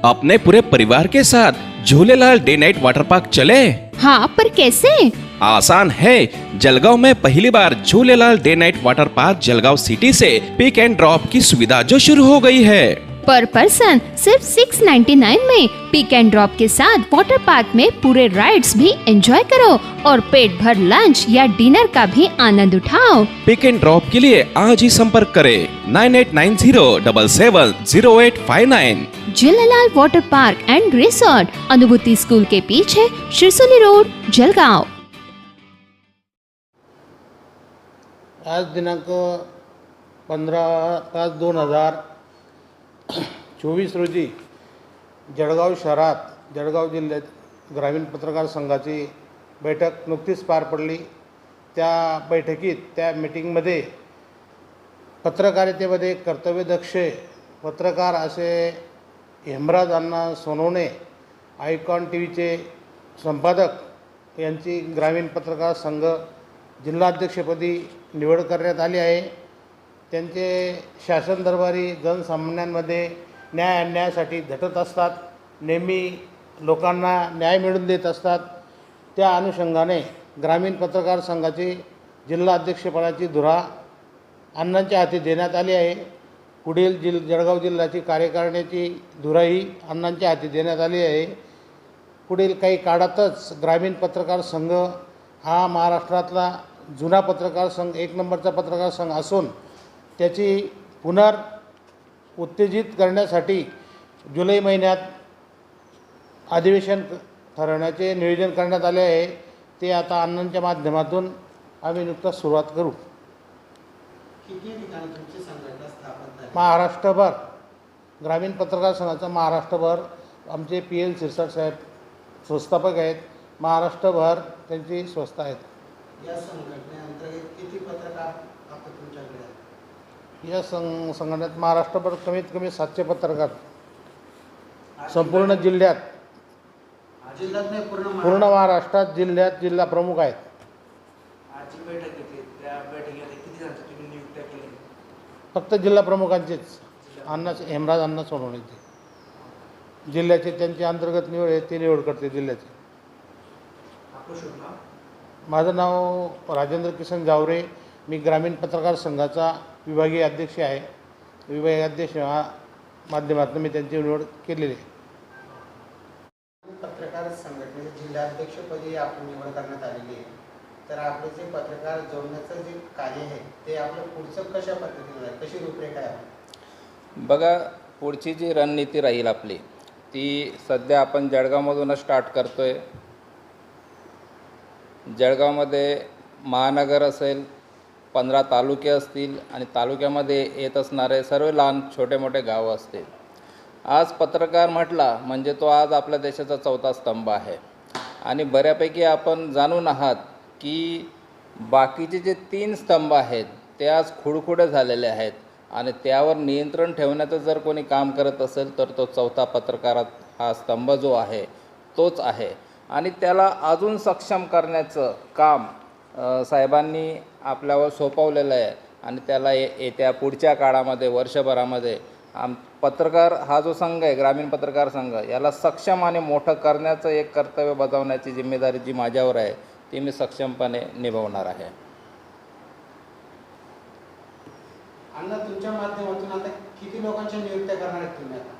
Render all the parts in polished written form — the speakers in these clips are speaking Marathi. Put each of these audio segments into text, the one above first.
अपने पूरे परिवार के साथ Jhulelal day night water park चले। हाँ, पर कैसे? आसान है। जलगांव में पहली बार Jhulelal day night water park Jalgaon city से पिक एंड ड्रॉप की सुविधा जो शुरू हो गई है। पर पर्सन सिर्फ 699 में पिक एंड ड्रॉप के साथ वाटर पार्क में पूरे राइड्स भी एंजॉय करो और पेट भर लंच या डिनर का भी आनंद उठाओ। पिक एंड ड्रॉप के लिए आज ही संपर्क करें 9890770859। Jhulelal water park end resort, अनुभूति स्कूल के पीछे, शिरसोली रोड, जलगांव। आज दिनांक 15/5/2024 रोजी जळगाव शहरात जळगाव जिल्ह्यात ग्रामीण पत्रकार संघाची बैठक नुकतीच पार पडली। त्या बैठकीत त्या मीटिंगमध्ये पत्रकारितेमध्ये कर्तव्यदक्ष पत्रकार असे हेमराज अण्णा सोनवणे, आयकॉन टीव्हीचे संपादक यांची ग्रामीण पत्रकार संघ जिल्हाध्यक्षपदी निवड करण्यात आली आहे। त्यांचे शासन दरबारी जनसामान्यांमध्ये न्याय आणण्यासाठी झटत असतात, नेहमी लोकांना न्याय मिळवून देत असतात। त्या अनुषंगाने ग्रामीण पत्रकार संघाची जिल्हाध्यक्षपदाची धुरा अण्णांच्या हाती देण्यात आली आहे। पुढील जळगाव जिल्ह्याची कार्यकारिणीची धुराही अण्णांच्या हाती देण्यात आली आहे। पुढील काही काळातच ग्रामीण पत्रकार संघ हा महाराष्ट्रातला जुना पत्रकार संघ, एक नंबरचा पत्रकार संघ असून त्याची उत्तेजित करण्यासाठी जुलै महिन्यात अधिवेशन ठरवण्याचे नियोजन करण्यात आले आहे। ते आता अण्णांच्या माध्यमातून आम्ही नुकताच सुरुवात करू। महाराष्ट्रभर ग्रामीण पत्रकार संघाचा महाराष्ट्रभर आमचे PL सिरसाट साहेब संस्थापक आहेत। महाराष्ट्रभर त्यांची संस्था आहेत। या संघटनेअंतर्गत किती पत्रकार आता तुमच्याकडे आहेत? या संघटनेत महाराष्ट्रभर कमीत कमी 700 पत्रकार संपूर्ण जिल्ह्यात, जिल्ह्यात नाही पूर्ण महाराष्ट्रात जिल्ह्यात जिल्हा प्रमुख आहेत। आजची बैठक घेतली, त्या बैठकीमध्ये किती जणांची तुम्ही नियुक्त्या केली? फक्त जिल्हा प्रमुखांचीच, हेमराज अण्णा सोनवणेचे जिल्ह्याचे त्यांची अंतर्गत निवड आहे, ते निवड करते जिल्ह्याचे। आपलं शुभ नाव? माझं नाव राजेंद्र किसन जावरे, मी ग्रामीण पत्रकार संघाचा विभागीय अध्यक्ष आहे। विभागीय अध्यक्ष माध्यमातून मी त्यांची निवड केलेली आहे। पत्रकार संघटनेच्या जिल्हाध्यक्षपदी आपली निवड करण्यात आलेली आहे, तर आपले जे पत्रकार जोडण्याचं जे कार्य आहे ते आपलं पुढचं कशा पद्धतीने आहे, कशी रूपरेखा आहे? बघा, पुढची जी रणनीती राहील आपली ती सध्या आपण जळगावमधूनच स्टार्ट करतो आहे। जळगावमध्ये महानगर असेल, 15 तालुके असतील आणि तालुक्यामध्ये येत असणारे सर्व लहान छोटे मोठे गावं असतील। आज पत्रकार म्हटला म्हणजे तो आज आपल्या देशाचा चौथा स्तंभ आहे आणि बऱ्यापैकी आपण जाणून आहात की बाकीचे जे 3 स्तंभ आहेत ते आज खुडखुडे झालेले आहेत आणि त्यावर नियंत्रण ठेवण्याचं जर कोणी काम करत असेल तर तो चौथा पत्रकारात हा स्तंभ जो आहे तोच आहे आणि त्याला अजून सक्षम करण्याचं काम साहेबांनी आपल्यावर सोपवलेलं आहे आणि त्याला येत्या पुढच्या काळामध्ये वर्षभरामध्ये पत्रकार हा जो संघ आहे, ग्रामीण पत्रकार संघ, याला सक्षम आणि मोठं करण्याचं एक कर्तव्य बजावण्याची जिम्मेदारी जी माझ्यावर आहे ती मी सक्षमपणे निभावणार आहे। अण्णा, तुमच्या माध्यमातून आता किती लोकांच्या नियुक्त्या करणार आहेत तुम्ही आता?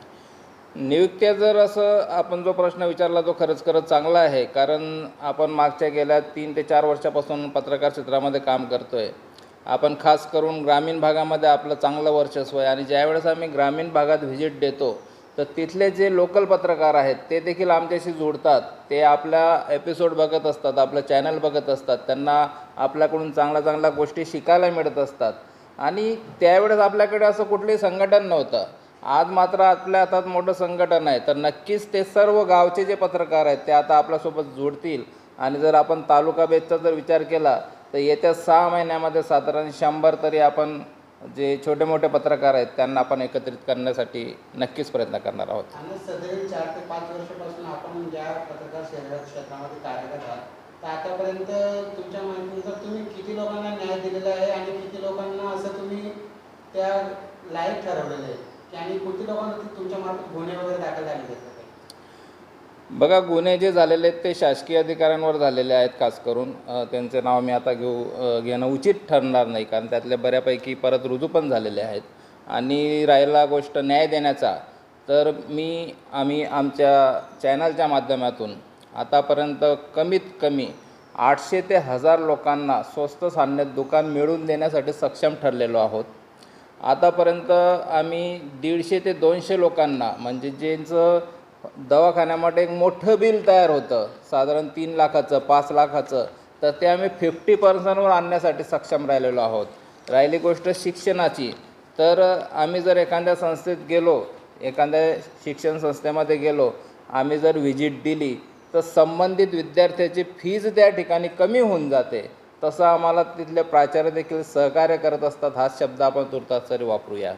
नियुक्त्या जर असं आपण जो प्रश्न विचारला तो खरंच चांगला आहे, कारण आपण मागच्या गेल्या 3 ते 4 वर्षापासून पत्रकार क्षेत्रामध्ये काम करतो आहे। आपण खास करून ग्रामीण भागामध्ये आपलं चांगलं वर्चस्व आहे आणि ज्यावेळेस आम्ही ग्रामीण भागात व्हिजिट देतो तर तिथले जे लोकल पत्रकार आहेत ते देखील आमच्याशी जोडतात। ते आपल्या एपिसोड बघत असतात, आपलं चॅनल बघत असतात, त्यांना आपल्याकडून चांगल्या गोष्टी शिकायला मिळत असतात आणि त्यावेळेस आपल्याकडे असं कुठलंही संघटन नव्हतं। आज मात्र आपल्या हातात मोठं संघटन आहे, तर नक्कीच ते सर्व गावचे जे पत्रकार आहेत ते आता आपल्यासोबत जोडतील आणि जर आपण तालुका बेसचा जर विचार केला तर येत्या 6 महिन्यामध्ये साधारण 100 तरी आपण जे छोटे मोठे पत्रकार आहेत त्यांना आपण एकत्रित करण्यासाठी नक्कीच प्रयत्न करणार आहोत। आणि सदैव 4 ते 5 वर्षापासून आपण ज्या पत्रकार क्षेत्रामध्ये कार्यरत आहात तर आतापर्यंत तुमच्या माहितीनुसार तुम्ही किती लोकांना न्याय दिलेला आहे आणि किती लोकांना असं तुम्ही त्या लायक ठरवलेलं आहे की आणि किती लोकांवरती तुमच्या मार्फत गुन्हे वगैरे दाखल झालेले आहेत का? बघा, गुन्हे जे झालेले आहेत ते शासकीय अधिकाऱ्यांवर झालेले आहेत. खास करून त्यांचे नाव मी आता घेणं उचित ठरणार नाही, कारण त्यातले बऱ्यापैकी परत रुजू पण झालेले आहेत. आणि राहिला गोष्ट न्याय देण्याचा, तर आम्ही आमच्या चॅनलच्या माध्यमातून आतापर्यंत कमीत कमी 800 ते 1000 लोकांना स्वस्त धान्यात दुकान मिळवून देण्यासाठी सक्षम ठरलेलो आहोत. आतापर्यंत आम्ही 150 ते 200 लोकांना, म्हणजे ज्यांचं दवाखान्यामध्ये एक मोठं बिल तयार होतं साधारण 3 लाखाचं 5 लाखाचं, तर ते आम्ही 50% आणण्यासाठी सक्षम राहिलेलो आहोत. राहिली गोष्ट शिक्षणाची, तर आम्ही जर एखाद्या संस्थेत गेलो, एखाद्या शिक्षण संस्थेमध्ये गेलो, आम्ही जर व्हिजिट दिली तर संबंधित विद्यार्थ्याची फीज त्या ठिकाणी कमी होऊन जाते. तसं आम्हाला तिथले प्राचार्य देखील सहकार्य करत असतात. हाच शब्द आपण तुर्तास तरी वापरूया.